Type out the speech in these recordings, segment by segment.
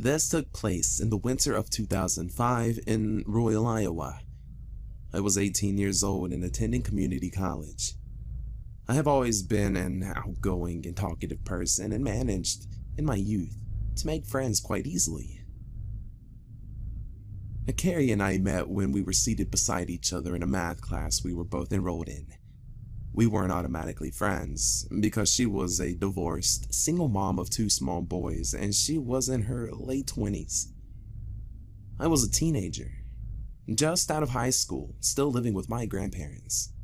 This took place in the winter of 2005 in Royal, Iowa. I was 18 years old and attending community college. I have always been an outgoing and talkative person and managed, in my youth, to make friends quite easily. Carrie and I met when we were seated beside each other in a math class we were both enrolled in. We weren't automatically friends, because she was a divorced, single mom of 2 small boys, and she was in her late 20s. I was a teenager, just out of high school, still living with my grandparents.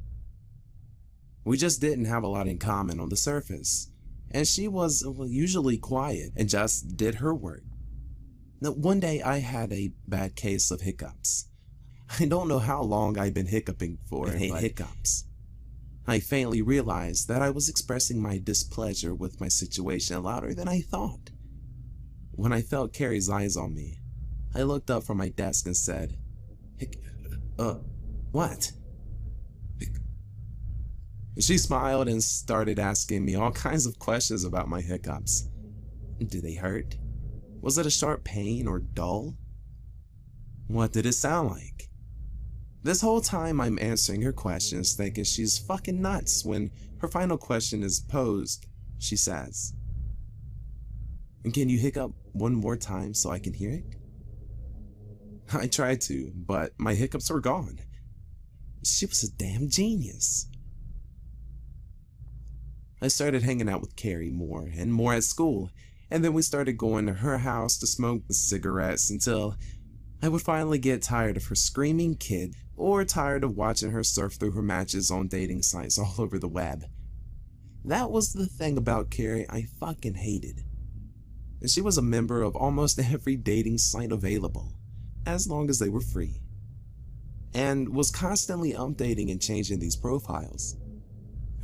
We just didn't have a lot in common on the surface, and she was usually quiet and just did her work. Now, one day I had a bad case of hiccups. I don't know how long I've been hiccuping for, but hiccups. I faintly realized that I was expressing my displeasure with my situation louder than I thought. When I felt Carrie's eyes on me, I looked up from my desk and said, what? She smiled and started asking me all kinds of questions about my hiccups. Did they hurt? Was it a sharp pain or dull? What did it sound like? This whole time I'm answering her questions thinking she's fucking nuts. When her final question is posed, she says, "Can you hiccup one more time so I can hear it?" I tried to, but my hiccups were gone. She was a damn genius. I started hanging out with Carrie more and more at school, and then we started going to her house to smoke cigarettes until I would finally get tired of her screaming kid or tired of watching her surf through her matches on dating sites all over the web. That was the thing about Carrie I fucking hated. She was a member of almost every dating site available, as long as they were free, and was constantly updating and changing these profiles.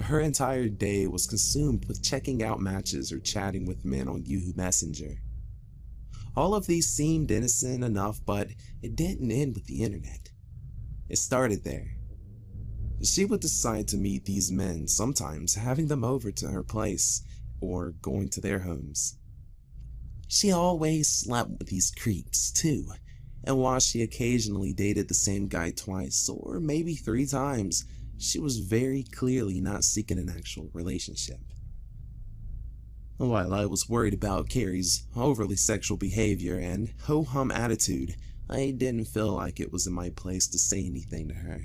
Her entire day was consumed with checking out matches or chatting with men on Yahoo Messenger. All of these seemed innocent enough, but it didn't end with the internet. It started there. She would decide to meet these men, sometimes having them over to her place or going to their homes. She always slept with these creeps too, and while she occasionally dated the same guy twice or maybe 3 times, she was very clearly not seeking an actual relationship. While I was worried about Carrie's overly sexual behavior and ho-hum attitude, I didn't feel like it was in my place to say anything to her.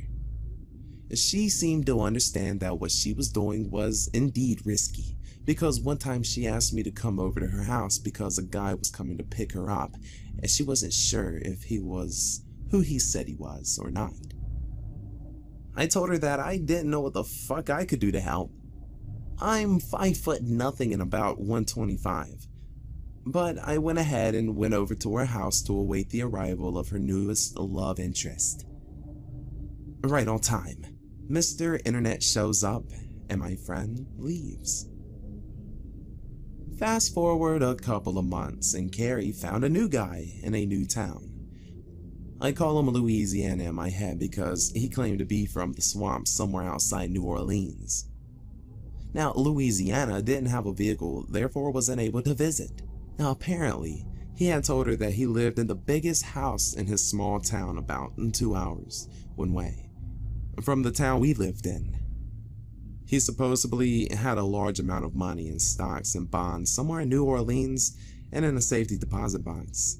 She seemed to understand that what she was doing was indeed risky, because one time she asked me to come over to her house because a guy was coming to pick her up, and she wasn't sure if he was who he said he was or not. I told her that I didn't know what the fuck I could do to help. I'm 5'0" and about 125. But I went ahead and went over to her house to await the arrival of her newest love interest. Right on time, Mr. Internet shows up and my friend leaves. Fast forward a couple of months and Carrie found a new guy in a new town. I call him Louisiana in my head because he claimed to be from the swamps somewhere outside New Orleans. Now, Louisiana didn't have a vehicle, therefore wasn't able to visit. Now, apparently, he had told her that he lived in the biggest house in his small town about 2 hours one way from the town we lived in. He supposedly had a large amount of money in stocks and bonds somewhere in New Orleans and in a safety deposit box.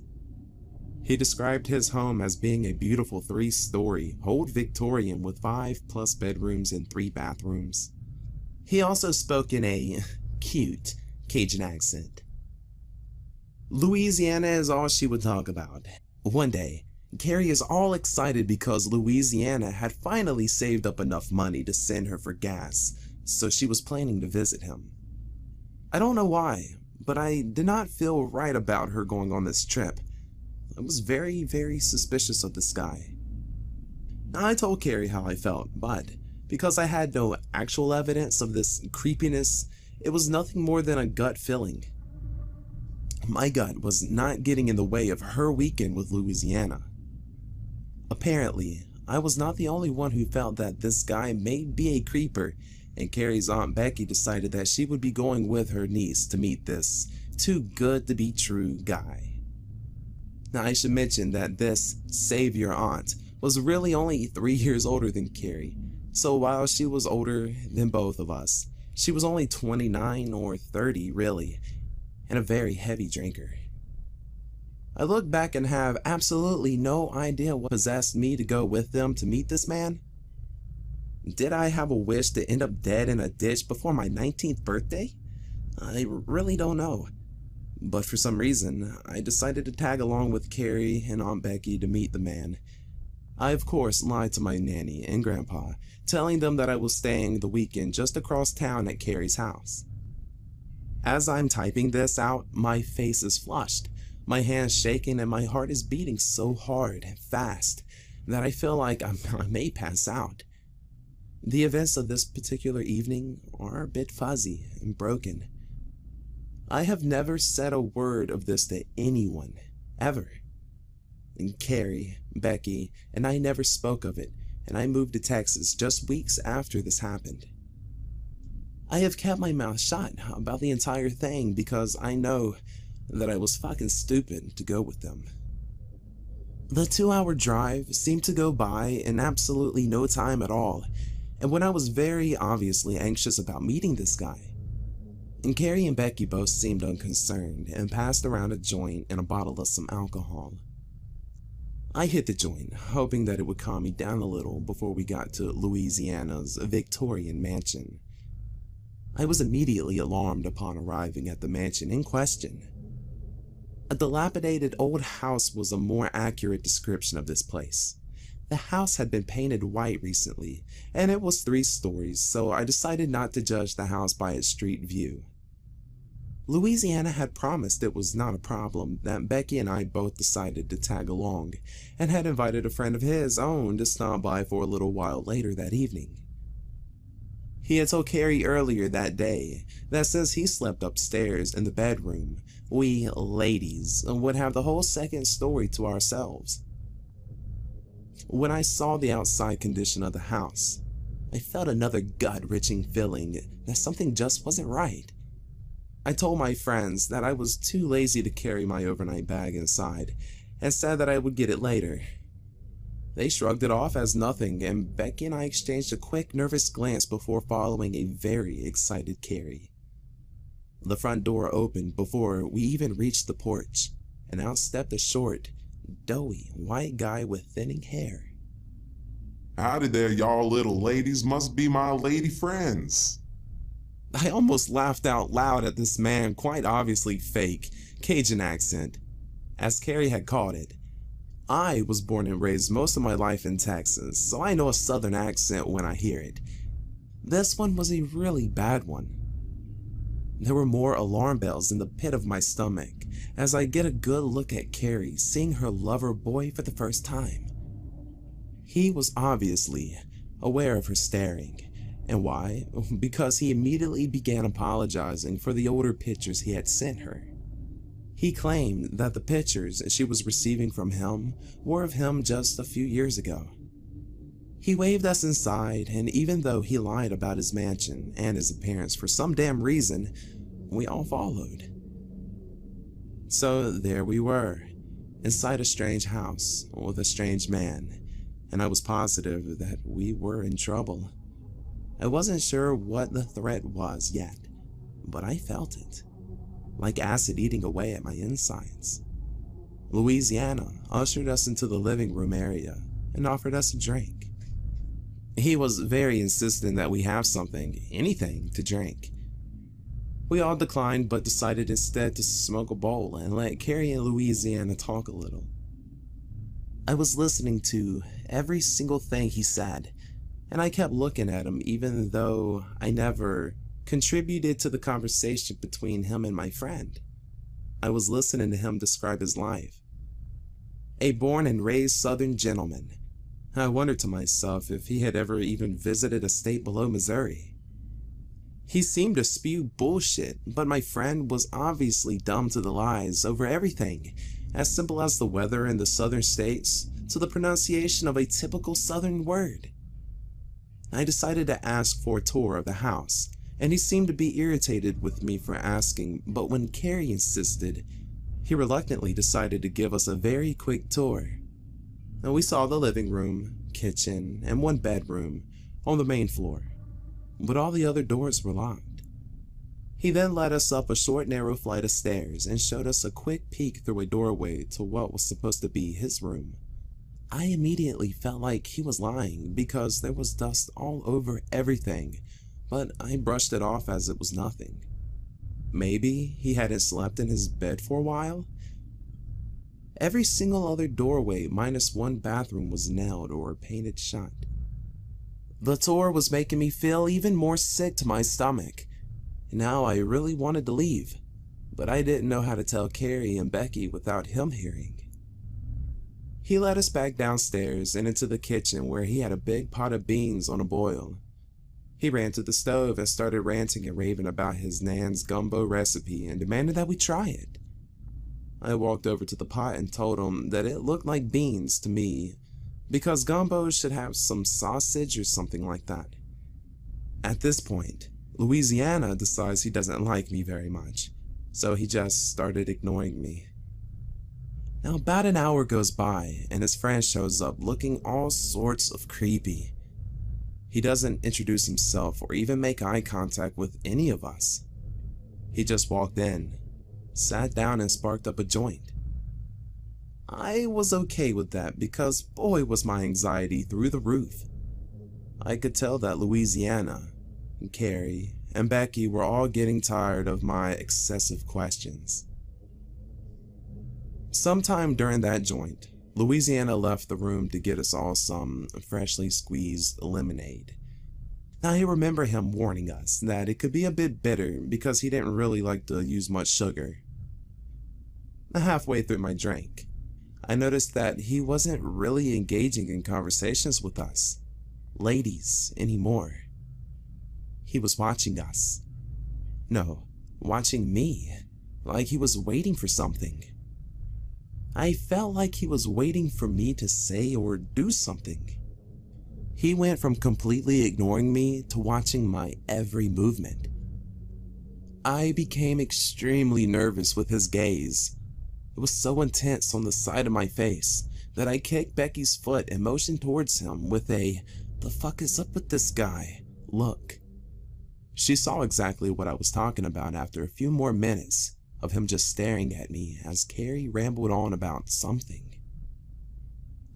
He described his home as being a beautiful 3-story, old Victorian with 5+ bedrooms and 3 bathrooms. He also spoke in a cute Cajun accent. Louisiana is all she would talk about. One day, Carrie is all excited because Louisiana had finally saved up enough money to send her for gas, so she was planning to visit him. I don't know why, but I did not feel right about her going on this trip. I was very, very suspicious of this guy. I told Carrie how I felt, but because I had no actual evidence of this creepiness, it was nothing more than a gut feeling. My gut was not getting in the way of her weekend with Louisiana. Apparently, I was not the only one who felt that this guy may be a creeper, and Carrie's Aunt Becky decided that she would be going with her niece to meet this too-good-to-be-true guy. Now, I should mention that this savior aunt was really only 3 years older than Carrie, so while she was older than both of us, she was only 29 or 30 really, and a very heavy drinker. I look back and have absolutely no idea what possessed me to go with them to meet this man. Did I have a wish to end up dead in a ditch before my 19th birthday? I really don't know. But for some reason, I decided to tag along with Carrie and Aunt Becky to meet the man. I of course lied to my nanny and grandpa, telling them that I was staying the weekend just across town at Carrie's house. As I'm typing this out, my face is flushed, my hands shaking, and my heart is beating so hard and fast that I feel like I may pass out. The events of this particular evening are a bit fuzzy and broken. I have never said a word of this to anyone, ever. And Carrie, Becky, and I never spoke of it, and I moved to Texas just weeks after this happened. I have kept my mouth shut about the entire thing because I know that I was fucking stupid to go with them. The 2-hour drive seemed to go by in absolutely no time at all, and when I was very obviously anxious about meeting this guy, and Carrie and Becky both seemed unconcerned and passed around a joint and a bottle of some alcohol. I hit the joint, hoping that it would calm me down a little before we got to Louisiana's Victorian mansion. I was immediately alarmed upon arriving at the mansion in question. A dilapidated old house was a more accurate description of this place. The house had been painted white recently, and it was 3 stories, so I decided not to judge the house by its street view. Louisiana had promised it was not a problem that Becky and I both decided to tag along, and had invited a friend of his own to stop by for a little while later that evening. He had told Carrie earlier that day that since he slept upstairs in the bedroom, we ladies would have the whole second story to ourselves. When I saw the outside condition of the house, I felt another gut-wrenching feeling that something just wasn't right. I told my friends that I was too lazy to carry my overnight bag inside and said that I would get it later. They shrugged it off as nothing, and Becky and I exchanged a quick, nervous glance before following a very excited Carrie. The front door opened before we even reached the porch, and out stepped a short, doughy, white guy with thinning hair. Howdy there, y'all little ladies. Must be my lady friends. I almost laughed out loud at this man, quite obviously fake, Cajun accent, as Carrie had called it. I was born and raised most of my life in Texas, so I know a southern accent when I hear it. This one was a really bad one. There were more alarm bells in the pit of my stomach as I get a good look at Carrie seeing her lover boy for the first time. He was obviously aware of her staring. And why? Because he immediately began apologizing for the older pictures he had sent her. He claimed that the pictures she was receiving from him were of him just a few years ago. He waved us inside, and even though he lied about his mansion and his appearance for some damn reason, we all followed. So there we were, inside a strange house with a strange man, and I was positive that we were in trouble. I wasn't sure what the threat was yet, but I felt it, like acid eating away at my insides. Louisiana ushered us into the living room area and offered us a drink. He was very insistent that we have something, anything, to drink. We all declined, but decided instead to smoke a bowl and let Carrie and Louisiana talk a little. I was listening to every single thing he said, and I kept looking at him even though I never contributed to the conversation between him and my friend. I was listening to him describe his life. A born and raised Southern gentleman. I wondered to myself if he had ever even visited a state below Missouri. He seemed to spew bullshit, but my friend was obviously dumb to the lies over everything, as simple as the weather in the southern states to the pronunciation of a typical southern word. I decided to ask for a tour of the house, and he seemed to be irritated with me for asking, but when Carrie insisted, He reluctantly decided to give us a very quick tour. And we saw the living room, kitchen, and one bedroom on the main floor, but all the other doors were locked. He then led us up a short, narrow flight of stairs and showed us a quick peek through a doorway to what was supposed to be his room. I immediately felt like he was lying because there was dust all over everything, but I brushed it off as it was nothing. Maybe he hadn't slept in his bed for a while? Every single other doorway minus one bathroom was nailed or painted shut. The tour was making me feel even more sick to my stomach. Now I really wanted to leave, but I didn't know how to tell Carrie and Becky without him hearing. He led us back downstairs and into the kitchen where he had a big pot of beans on a boil. He ran to the stove and started ranting and raving about his nan's gumbo recipe and demanded that we try it. I walked over to the pot and told him that it looked like beans to me, because gumbo should have some sausage or something like that. At this point, Louisiana decides he doesn't like me very much, so he just started ignoring me. Now about an hour goes by and his friend shows up looking all sorts of creepy. He doesn't introduce himself or even make eye contact with any of us. He just walked in, sat down and sparked up a joint. I was okay with that because boy was my anxiety through the roof. I could tell that Louisiana, and Carrie, and Becky were all getting tired of my excessive questions. Sometime during that joint, Louisiana left the room to get us all some freshly squeezed lemonade. Now I remember him warning us that it could be a bit bitter because he didn't really like to use much sugar. Halfway through my drink, I noticed that he wasn't really engaging in conversations with us, ladies, anymore. He was watching us. No, watching me, like he was waiting for something. I felt like he was waiting for me to say or do something. He went from completely ignoring me to watching my every movement. I became extremely nervous with his gaze. It was so intense on the side of my face that I kicked Becky's foot and motioned towards him with a "the fuck is up with this guy" look. She saw exactly what I was talking about after a few more minutes of him just staring at me as Carrie rambled on about something.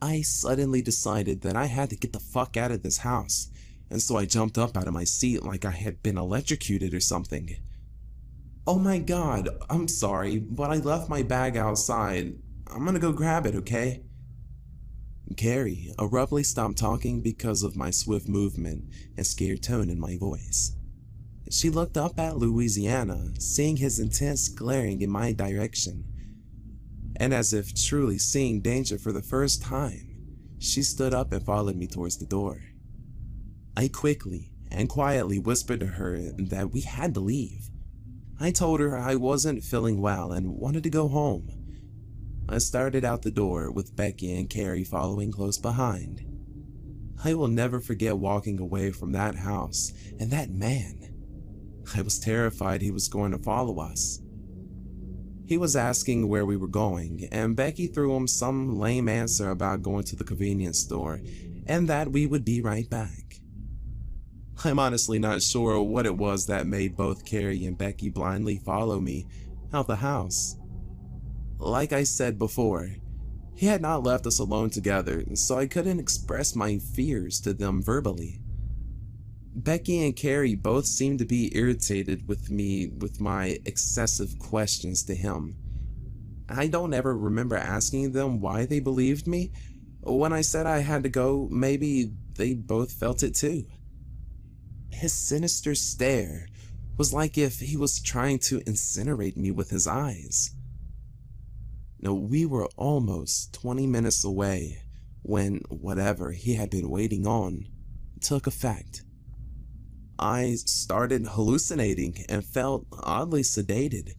I suddenly decided that I had to get the fuck out of this house, and so I jumped up out of my seat like I had been electrocuted or something. "Oh my god, I'm sorry, but I left my bag outside. I'm gonna go grab it, okay?" Carrie abruptly stopped talking because of my swift movement and scared tone in my voice. She looked up at Louisiana, seeing his intense glaring in my direction, and as if truly seeing danger for the first time, she stood up and followed me towards the door. I quickly and quietly whispered to her that we had to leave. I told her I wasn't feeling well and wanted to go home. I started out the door with Becky and Carrie following close behind. I will never forget walking away from that house and that man. I was terrified he was going to follow us. He was asking where we were going, and Becky threw him some lame answer about going to the convenience store and that we would be right back. I'm honestly not sure what it was that made both Carrie and Becky blindly follow me out the house. Like I said before, he had not left us alone together, so I couldn't express my fears to them verbally. Becky and Carrie both seemed to be irritated with me with my excessive questions to him. I don't ever remember asking them why they believed me. When I said I had to go, maybe they both felt it too. His sinister stare was like if he was trying to incinerate me with his eyes. Now, we were almost 20 minutes away when whatever he had been waiting on took effect. I started hallucinating and felt oddly sedated,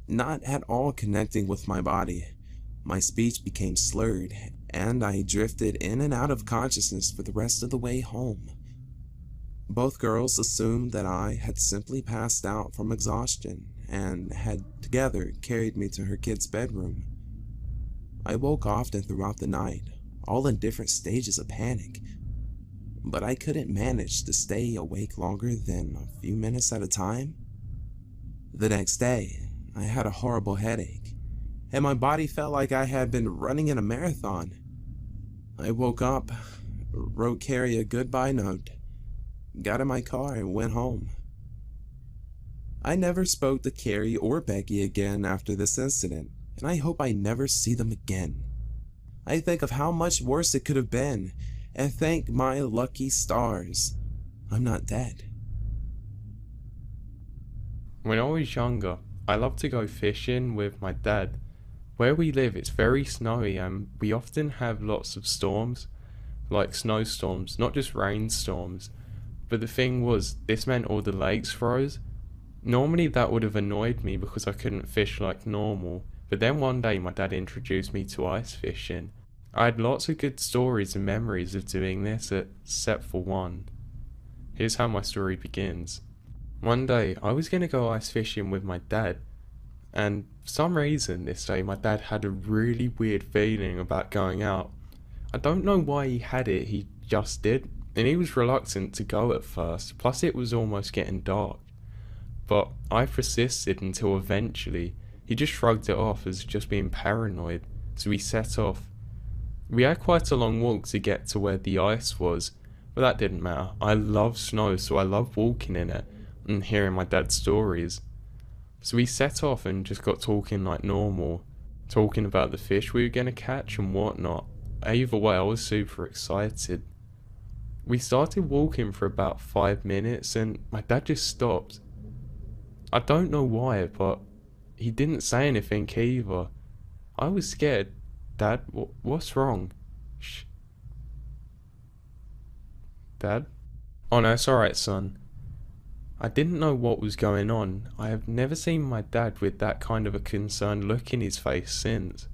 not at all connecting with my body. My speech became slurred, and I drifted in and out of consciousness for the rest of the way home. Both girls assumed that I had simply passed out from exhaustion and had together carried me to her kid's bedroom. I woke often throughout the night, all in different stages of panic, but I couldn't manage to stay awake longer than a few minutes at a time. The next day, I had a horrible headache, and my body felt like I had been running in a marathon. I woke up, wrote Carrie a goodbye note, got in my car, and went home. I never spoke to Carrie or Becky again after this incident, and I hope I never see them again. I think of how much worse it could have been, and thank my lucky stars I'm not dead. When I was younger, I loved to go fishing with my dad. Where we live, it's very snowy and we often have lots of storms, like snowstorms, not just rainstorms. But the thing was, this meant all the lakes froze. Normally that would have annoyed me because I couldn't fish like normal, but then one day my dad introduced me to ice fishing. I had lots of good stories and memories of doing this, except for one. Here's how my story begins. One day, I was going to go ice fishing with my dad, and for some reason this day my dad had a really weird feeling about going out. I don't know why he had it, he just did, and he was reluctant to go at first, plus it was almost getting dark. But I persisted until eventually he just shrugged it off as just being paranoid, so we set off. We had quite a long walk to get to where the ice was, but that didn't matter. I love snow, so I love walking in it and hearing my dad's stories. So we set off and just got talking like normal, talking about the fish we were going to catch and whatnot. Either way, I was super excited. We started walking for about 5 minutes and my dad just stopped. I don't know why, but he didn't say anything either. I was scared. Dad, what's wrong? Shh. Dad? Oh no, it's alright, son. I didn't know what was going on. I have never seen my dad with that kind of a concerned look in his face since.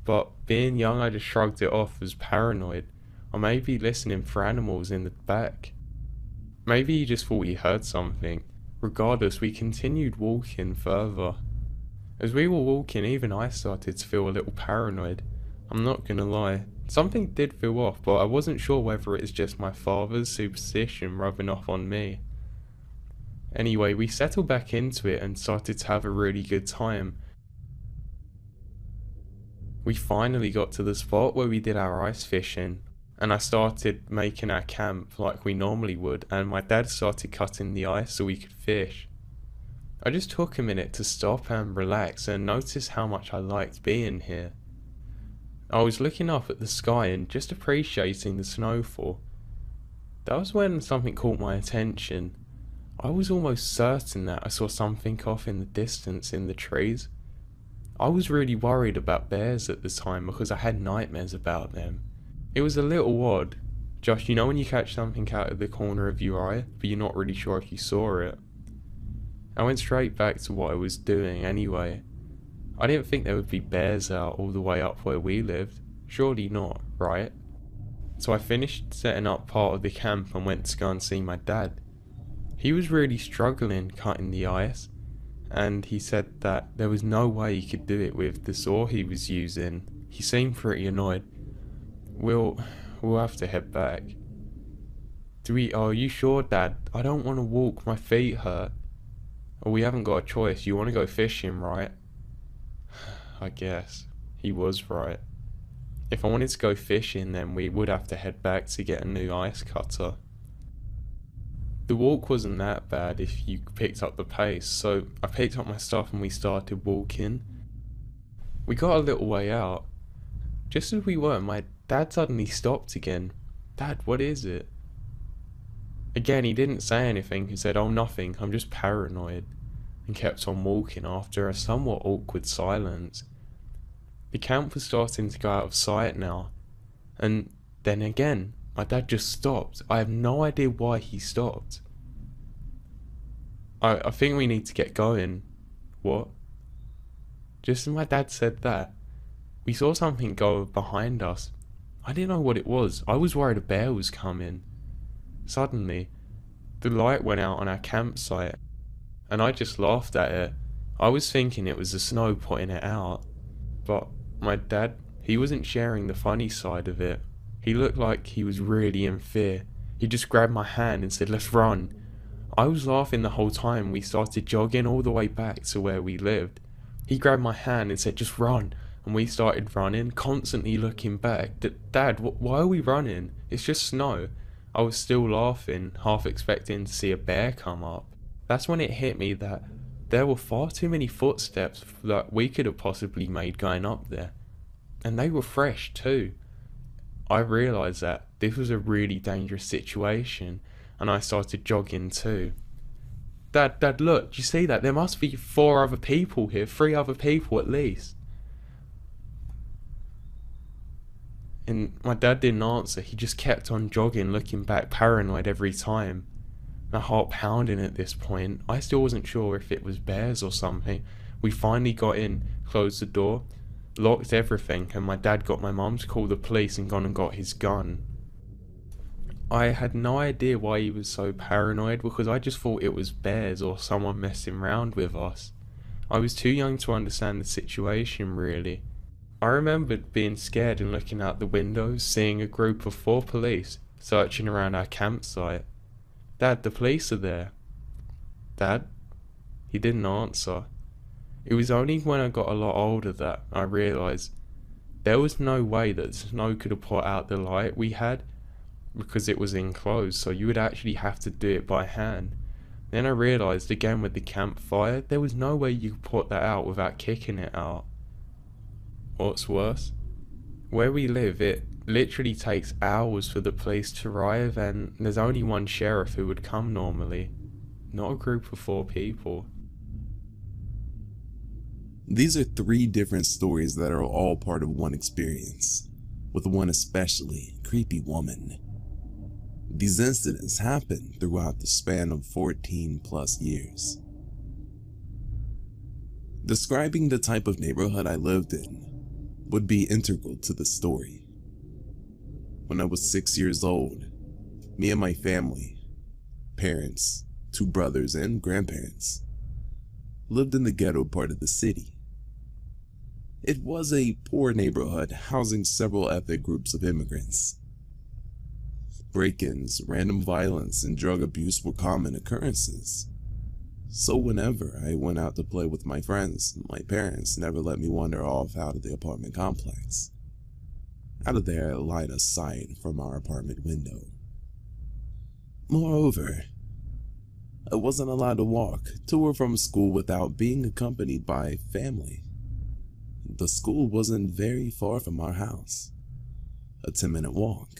But being young, I just shrugged it off as paranoid. Or maybe listening for animals in the back. Maybe he just thought he heard something. Regardless, we continued walking further. As we were walking, even I started to feel a little paranoid. I'm not gonna lie. Something did feel off, but I wasn't sure whether it's just my father's superstition rubbing off on me. Anyway, we settled back into it and started to have a really good time. We finally got to the spot where we did our ice fishing, and I started making our camp like we normally would, and my dad started cutting the ice so we could fish. I just took a minute to stop and relax and notice how much I liked being here. I was looking up at the sky and just appreciating the snowfall. That was when something caught my attention. I was almost certain that I saw something off in the distance in the trees. I was really worried about bears at the time because I had nightmares about them. It was a little odd. Josh, you know when you catch something out of the corner of your eye, but you're not really sure if you saw it? I went straight back to what I was doing anyway. I didn't think there would be bears out all the way up where we lived. Surely not, right? So I finished setting up part of the camp and went to go and see my dad. He was really struggling cutting the ice, and he said that there was no way he could do it with the saw he was using. He seemed pretty annoyed. We'll have to head back. Are you sure, Dad? I don't want to walk, my feet hurt. Oh, we haven't got a choice. You want to go fishing, right? I guess. He was right. If I wanted to go fishing, then we would have to head back to get a new ice cutter. The walk wasn't that bad if you picked up the pace, so I picked up my stuff and we started walking. We got a little way out. Just as we were, my dad suddenly stopped again. Dad, what is it? Again, he didn't say anything. He said, "Oh, nothing, I'm just paranoid," and kept on walking after a somewhat awkward silence. The camp was starting to go out of sight now, and then again, my dad just stopped. I have no idea why he stopped. I think we need to get going. What? Just as my dad said that, we saw something go behind us. I didn't know what it was. I was worried a bear was coming. Suddenly, the light went out on our campsite, and I just laughed at it. I was thinking it was the snow putting it out. But my dad, he wasn't sharing the funny side of it. He looked like he was really in fear. He just grabbed my hand and said, "Let's run." I was laughing the whole time. We started jogging all the way back to where we lived. He grabbed my hand and said, "Just run." And we started running, constantly looking back. "Dad, why are we running? It's just snow." I was still laughing, half expecting to see a bear come up. That's when it hit me that there were far too many footsteps that we could have possibly made going up there. And they were fresh too. I realised that this was a really dangerous situation, and I started jogging too. Dad, look, do you see that? There must be 4 other people here, 3 other people at least. And my dad didn't answer. He just kept on jogging, looking back, paranoid every time. My heart pounding at this point. I still wasn't sure if it was bears or something. We finally got in, closed the door, locked everything, and my dad got my mum to call the police and gone and got his gun. I had no idea why he was so paranoid, because I just thought it was bears or someone messing around with us. I was too young to understand the situation really. I remembered being scared and looking out the windows, seeing a group of 4 police searching around our campsite. "Dad, the police are there." "Dad?" He didn't answer. It was only when I got a lot older that I realised there was no way that the snow could have put out the light we had, because it was enclosed, so you would actually have to do it by hand. Then I realised again with the campfire, there was no way you could put that out without kicking it out. What's worse, where we live, it literally takes hours for the police to arrive, and there's only one sheriff who would come normally, not a group of 4 people. These are 3 different stories that are all part of one experience, with one especially creepy woman. These incidents happened throughout the span of 14 plus years. Describing the type of neighborhood I lived in would be integral to the story. When I was 6 years old, me and my family, parents, 2 brothers, and grandparents, lived in the ghetto part of the city. It was a poor neighborhood housing several ethnic groups of immigrants. Break-ins, random violence, and drug abuse were common occurrences. So whenever I went out to play with my friends, my parents never let me wander off out of the apartment complex. Out of their line of sight from our apartment window. Moreover, I wasn't allowed to walk to or from school without being accompanied by family. The school wasn't very far from our house, a 10-minute walk.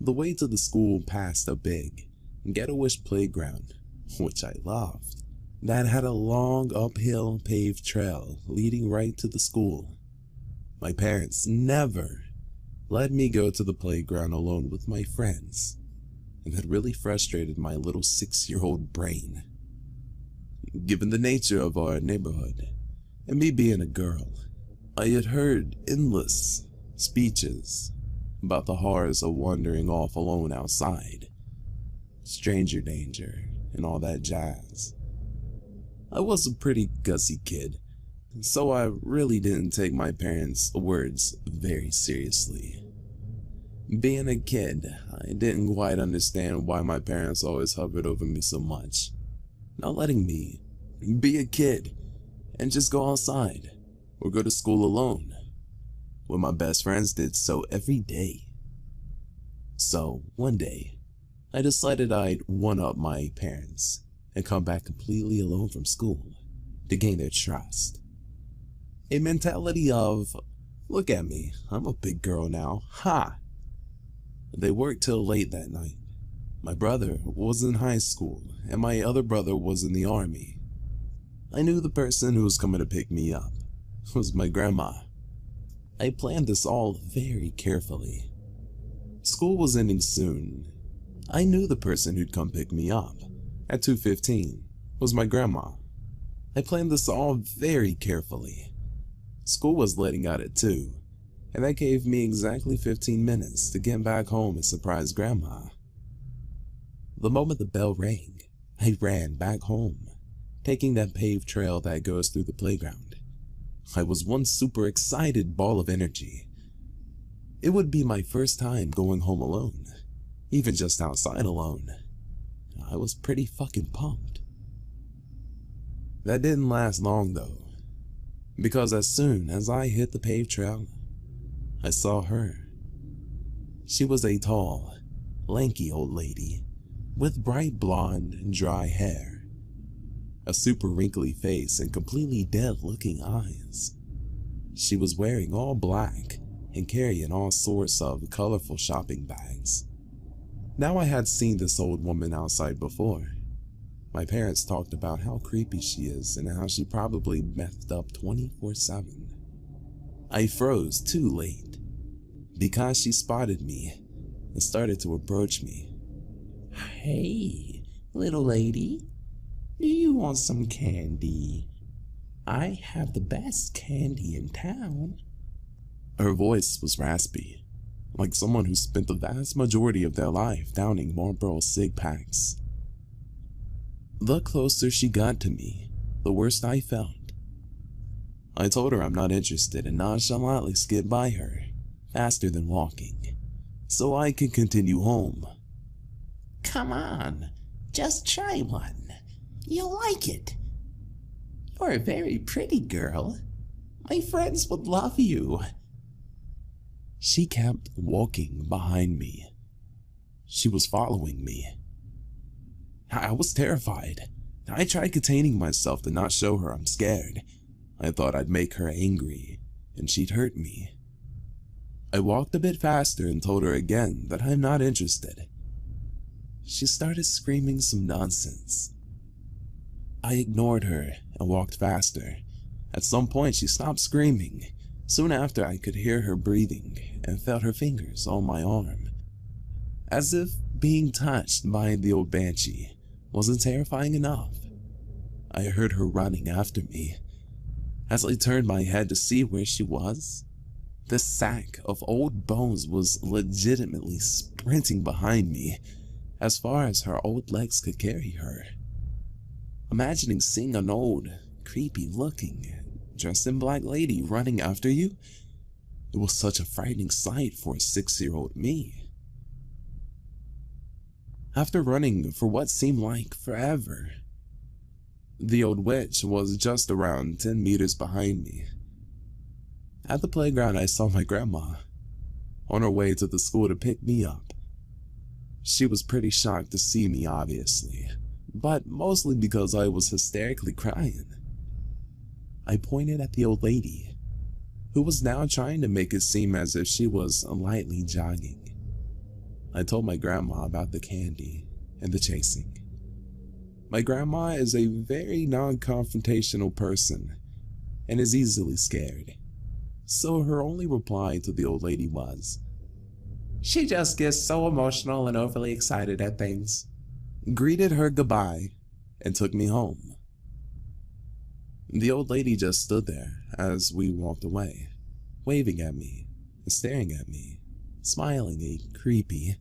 The way to the school passed a big, ghetto-ish playground, which I loved, that had a long uphill paved trail leading right to the school. My parents never let me go to the playground alone with my friends, and that really frustrated my little 6-year-old brain. Given the nature of our neighborhood, and me being a girl, I had heard endless speeches about the horrors of wandering off alone outside, stranger danger, and all that jazz. I was a pretty gutsy kid, so I really didn't take my parents' words very seriously. Being a kid, I didn't quite understand why my parents always hovered over me so much, not letting me be a kid and just go outside or go to school alone, when my best friends did so every day. So one day, I decided I'd one-up my parents and come back completely alone from school to gain their trust. A mentality of, look at me, I'm a big girl now, ha! They worked till late that night. My brother was in high school and my other brother was in the army. I knew the person who was coming to pick me up was my grandma. I planned this all very carefully. School was ending soon. I knew the person who'd come pick me up at 2:15 was my grandma. I planned this all very carefully. School was letting out at 2, and that gave me exactly 15 minutes to get back home and surprise grandma. The moment the bell rang, I ran back home taking that paved trail that goes through the playground. I was one super excited ball of energy. It would be my first time going home alone, even just outside alone. I was pretty fucking pumped. That didn't last long though, because as soon as I hit the paved trail, I saw her. She was a tall, lanky old lady with bright blonde and dry hair, a super wrinkly face and completely dead-looking eyes. She was wearing all black and carrying all sorts of colorful shopping bags. Now I had seen this old woman outside before. My parents talked about how creepy she is and how she probably methed up 24/7. I froze too late because she spotted me and started to approach me. "Hey, little lady, do you want some candy? I have the best candy in town." Her voice was raspy, like someone who spent the vast majority of their life downing Marlboro cig packs. The closer she got to me, the worse I felt. I told her I'm not interested and nonchalantly skipped by her, faster than walking, so I could continue home. "Come on, just try one. You'll like it. You're a very pretty girl. My friends would love you." She kept walking behind me. She was following me. I was terrified. I tried containing myself to not show her I'm scared. I thought I'd make her angry, and she'd hurt me. I walked a bit faster and told her again that I'm not interested. She started screaming some nonsense. I ignored her and walked faster. At some point she stopped screaming. Soon after I could hear her breathing and felt her fingers on my arm. As if being touched by the old banshee wasn't terrifying enough, I heard her running after me. As I turned my head to see where she was, this sack of old bones was legitimately sprinting behind me as far as her old legs could carry her. Imagining seeing an old, creepy-looking, dressed-in-black lady running after you, it was such a frightening sight for a 6-year-old me. After running for what seemed like forever, the old witch was just around 10 meters behind me. At the playground, I saw my grandma on her way to the school to pick me up. She was pretty shocked to see me, obviously, but mostly because I was hysterically crying. I pointed at the old lady, who was now trying to make it seem as if she was lightly jogging. I told my grandma about the candy and the chasing. My grandma is a very non-confrontational person and is easily scared, so her only reply to the old lady was, "She just gets so emotional and overly excited at things," greeted her goodbye, and took me home. The old lady just stood there as we walked away, waving at me and staring at me, smiling a creepy,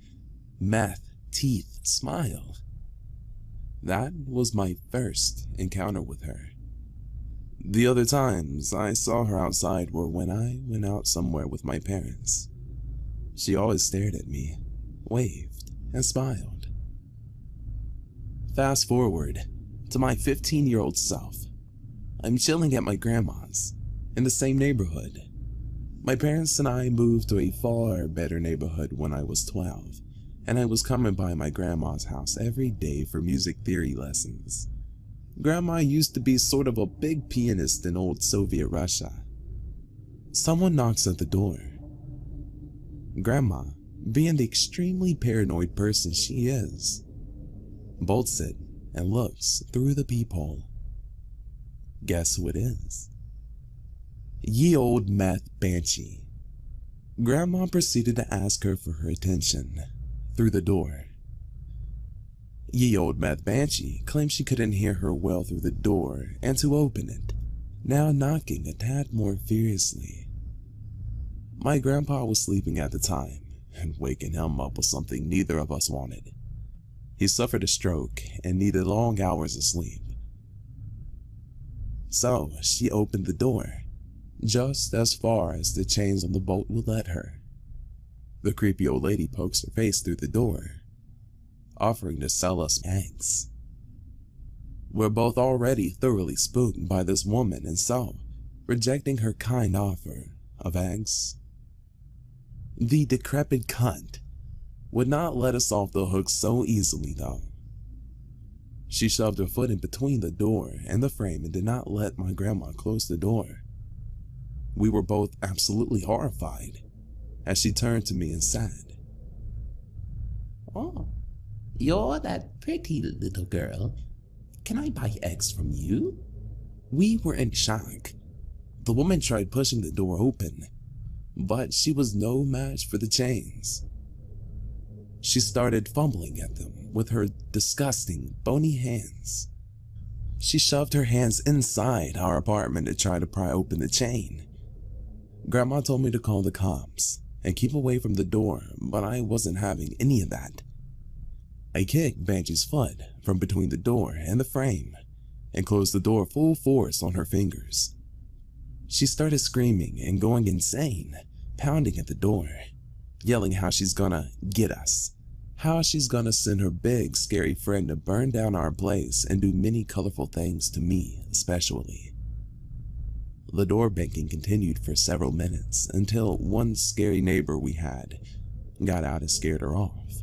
meth teeth smile. That was my first encounter with her. The other times I saw her outside were when I went out somewhere with my parents. She always stared at me, waved, and smiled. Fast forward to my 15-year-old self. I'm chilling at my grandma's, in the same neighborhood. My parents and I moved to a far better neighborhood when I was 12, and I was coming by my grandma's house every day for music theory lessons. Grandma used to be sort of a big pianist in old Soviet Russia. Someone knocks at the door. Grandma, being the extremely paranoid person she is, bolts it and looks through the peephole. Guess who it is? Ye old meth banshee. Grandma proceeded to ask her for her attention through the door. Ye old meth banshee claimed she couldn't hear her well through the door and to open it, now knocking a tad more furiously. My grandpa was sleeping at the time, and waking him up was something neither of us wanted. He suffered a stroke and needed long hours of sleep. So she opened the door, just as far as the chains on the bolt would let her. The creepy old lady pokes her face through the door, offering to sell us eggs. We're both already thoroughly spooked by this woman, and so, rejecting her kind offer of eggs. The decrepit cunt would not let us off the hook so easily, though. She shoved her foot in between the door and the frame and did not let my grandma close the door. We were both absolutely horrified as she turned to me and said, "Oh, you're that pretty little girl. Can I buy eggs from you?" We were in shock. The woman tried pushing the door open, but she was no match for the chains. She started fumbling at them with her disgusting, bony hands. She shoved her hands inside our apartment to try to pry open the chain. Grandma told me to call the cops and keep away from the door, but I wasn't having any of that. I kicked Banshee's foot from between the door and the frame and closed the door full force on her fingers. She started screaming and going insane, pounding at the door, yelling how she's gonna get us, how she's gonna send her big, scary friend to burn down our place and do many colorful things to me, especially. The door banging continued for several minutes until one scary neighbor we had got out and scared her off.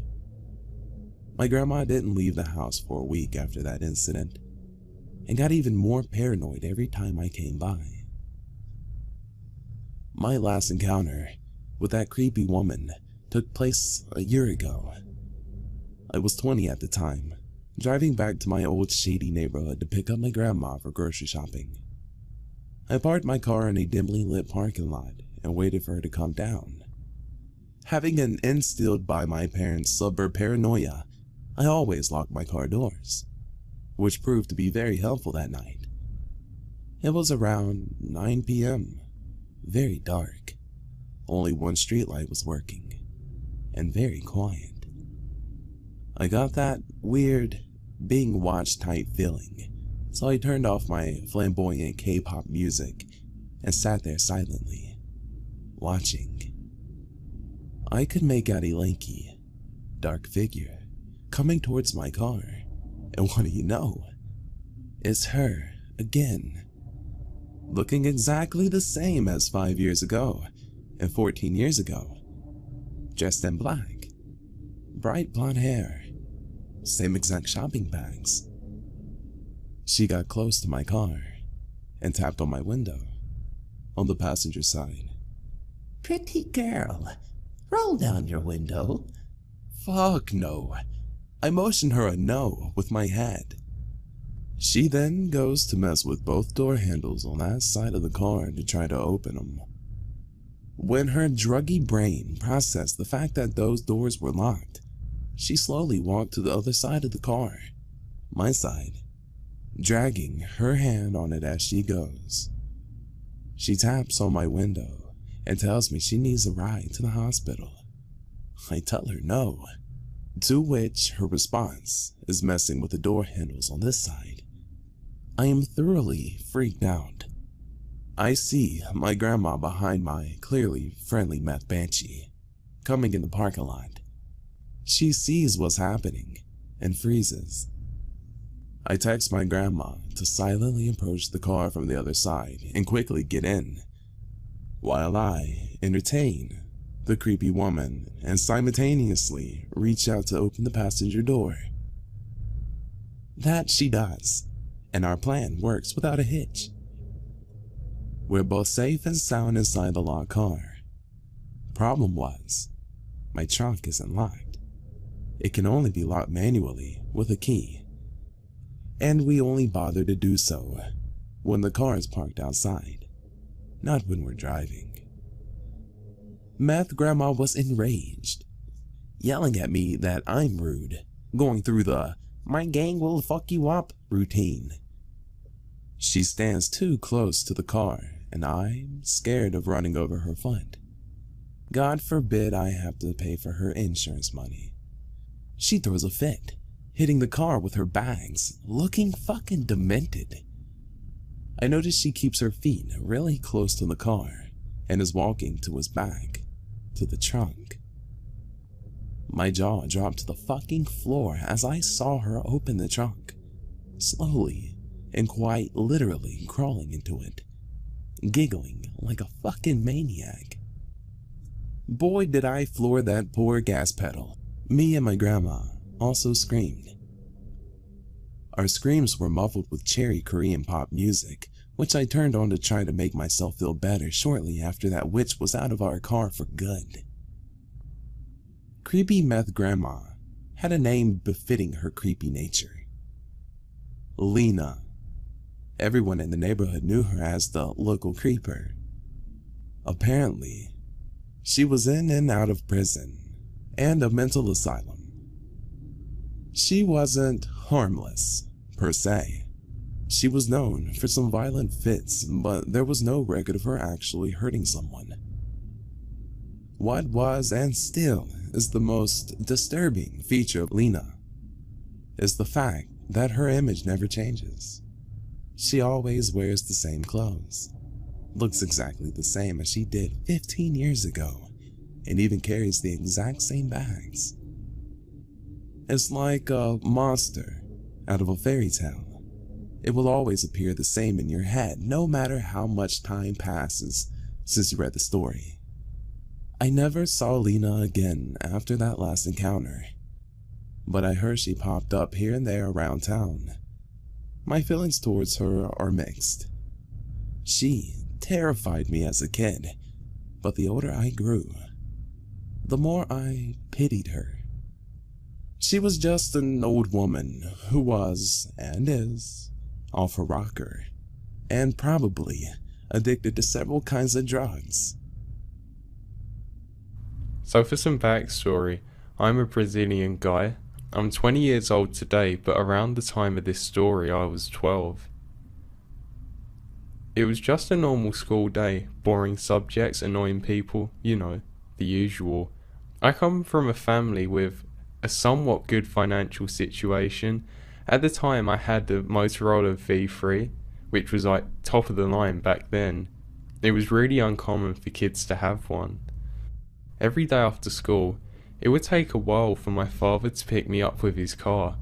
My grandma didn't leave the house for a week after that incident and got even more paranoid every time I came by. My last encounter with that creepy woman took place a year ago. I was 20 at the time, driving back to my old shady neighborhood to pick up my grandma for grocery shopping. I parked my car in a dimly lit parking lot and waited for her to come down. Having an instilled by my parents' suburb paranoia, I always locked my car doors, which proved to be very helpful that night. It was around 9 p.m., very dark. Only one streetlight was working, and very quiet. I got that weird, being watched type feeling, so I turned off my flamboyant K-pop music and sat there silently, watching. I could make out a lanky, dark figure coming towards my car, and what do you know? It's her again, looking exactly the same as 5 years ago and 14 years ago, dressed in black, bright blonde hair, same exact shopping bags. She got close to my car and tapped on my window on the passenger side. "Pretty girl, roll down your window." Fuck no. I motioned her a no with my head. She then goes to mess with both door handles on that side of the car to try to open them. When her druggy brain processed the fact that those doors were locked, she slowly walked to the other side of the car, my side, dragging her hand on it as she goes. She taps on my window and tells me she needs a ride to the hospital. I tell her no, to which her response is messing with the door handles on this side. I am thoroughly freaked out. I see my grandma behind my clearly friendly meth banshee, coming in the parking lot. She sees what's happening and freezes. I text my grandma to silently approach the car from the other side and quickly get in, while I entertain the creepy woman and simultaneously reach out to open the passenger door. That she does, and our plan works without a hitch. We're both safe and sound inside the locked car. Problem was, my trunk isn't locked. It can only be locked manually with a key, and we only bother to do so when the car is parked outside, not when we're driving. Meth Grandma was enraged, yelling at me that I'm rude, going through the "my gang will fuck you up" routine. She stands too close to the car, and I'm scared of running over her foot. God forbid I have to pay for her insurance money. She throws a fit, hitting the car with her bags, looking fucking demented. I notice she keeps her feet really close to the car and is walking to his back, to the trunk. My jaw dropped to the fucking floor as I saw her open the trunk, slowly and quite literally crawling into it, giggling like a fucking maniac. Boy, did I floor that poor gas pedal. Me and my grandma also screamed. Our screams were muffled with cherry Korean pop music, which I turned on to try to make myself feel better shortly after that witch was out of our car for good. Creepy Meth Grandma had a name befitting her creepy nature. Lena. Everyone in the neighborhood knew her as the local creeper. Apparently, she was in and out of prison and a mental asylum. She wasn't harmless, per se. She was known for some violent fits, but there was no record of her actually hurting someone. What was and still is the most disturbing feature of Lena is the fact that her image never changes. She always wears the same clothes, looks exactly the same as she did 15 years ago, and even carries the exact same bags. It's like a monster out of a fairy tale. It will always appear the same in your head, no matter how much time passes since you read the story. I never saw Lena again after that last encounter, but I heard she popped up here and there around town. My feelings towards her are mixed. She terrified me as a kid, but the older I grew, the more I pitied her. She was just an old woman who was, and is, off her rocker, and probably addicted to several kinds of drugs. So for some backstory, I'm a Brazilian guy. I'm 20 years old today, but around the time of this story I was 12. It was just a normal school day, boring subjects, annoying people, you know, the usual. I come from a family with a somewhat good financial situation. At the time I had the Motorola V3, which was like top of the line back then. It was really uncommon for kids to have one. Every day after school, it would take a while for my father to pick me up with his car,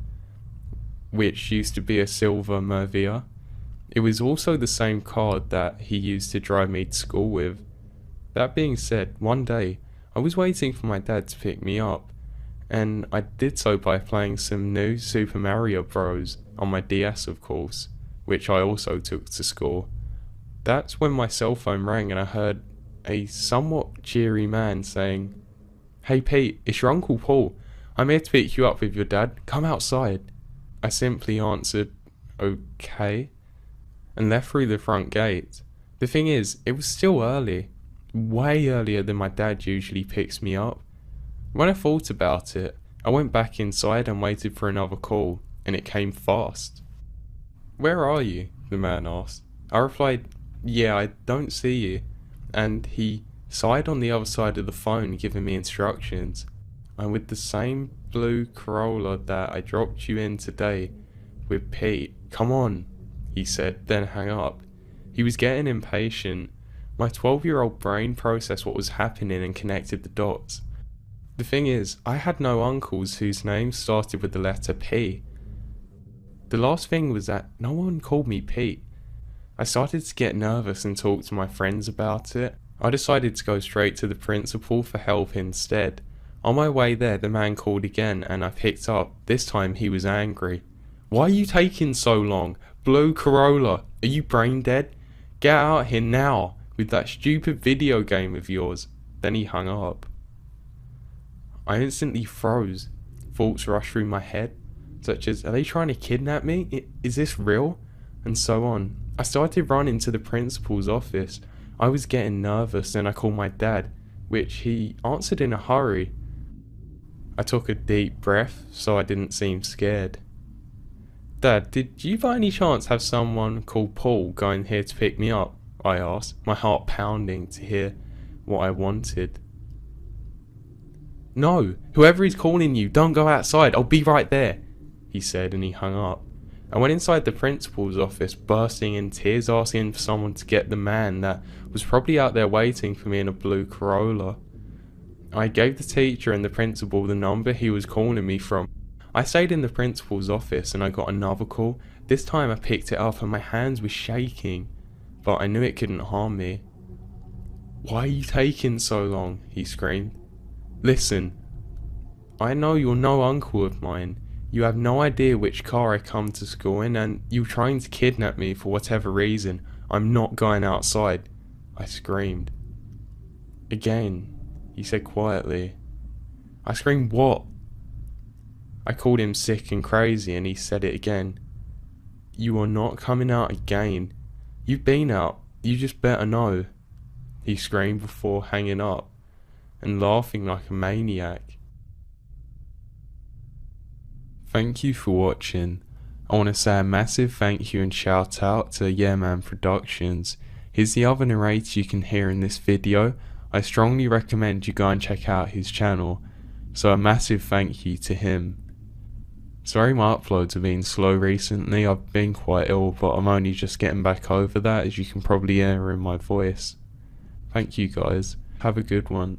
which used to be a silver Mervia. It was also the same car that he used to drive me to school with. That being said, one day, I was waiting for my dad to pick me up, and I did so by playing some new Super Mario Bros. On my DS, of course, which I also took to school. That's when my cell phone rang and I heard a somewhat cheery man saying, "Hey Pete, it's your Uncle Paul. I'm here to pick you up with your dad. Come outside." I simply answered, "Okay," and left through the front gate. The thing is, it was still early, way earlier than my dad usually picks me up. When I thought about it, I went back inside and waited for another call, and it came fast. "Where are you?" the man asked. I replied, "Yeah, I don't see you," and he sighed on the other side of the phone, giving me instructions. "I'm with the same blue Corolla that I dropped you in today with Pete. Come on," he said, then hung up. He was getting impatient. My 12-year-old brain processed what was happening and connected the dots. The thing is, I had no uncles whose names started with the letter P. The last thing was that no one called me Pete. I started to get nervous and talk to my friends about it. I decided to go straight to the principal for help instead. On my way there, the man called again and I picked up. This time he was angry. "Why are you taking so long? Blue Corolla, are you brain dead? Get out here now with that stupid video game of yours." Then he hung up. I instantly froze. Thoughts rushed through my head, such as, are they trying to kidnap me? Is this real? And so on. I started running to the principal's office. I was getting nervous and I called my dad, which he answered in a hurry. I took a deep breath so I didn't seem scared. "Dad, did you by any chance have someone called Paul going here to pick me up?" I asked, my heart pounding to hear what I wanted. "No, whoever is calling you, don't go outside, I'll be right there," he said, and he hung up. I went inside the principal's office, bursting in tears, asking for someone to get the man that was probably out there waiting for me in a blue Corolla. I gave the teacher and the principal the number he was calling me from. I stayed in the principal's office and I got another call. This time I picked it up and my hands were shaking, but I knew it couldn't harm me. "Why are you taking so long?" he screamed. "Listen, I know you're no uncle of mine. You have no idea which car I come to school in, and you're trying to kidnap me for whatever reason. I'm not going outside," I screamed. "Again," he said quietly. I screamed, "What?" I called him sick and crazy and he said it again. "You are not coming out again. You've been out. You just better know," he screamed before hanging up and laughing like a maniac. Thank you for watching. I want to say a massive thank you and shout out to Yeah Man Productions. He's the other narrator you can hear in this video. I strongly recommend you go and check out his channel, so a massive thank you to him. Sorry my uploads have been slow recently. I've been quite ill, but I'm only just getting back over that, as you can probably hear in my voice. Thank you guys. Have a good one.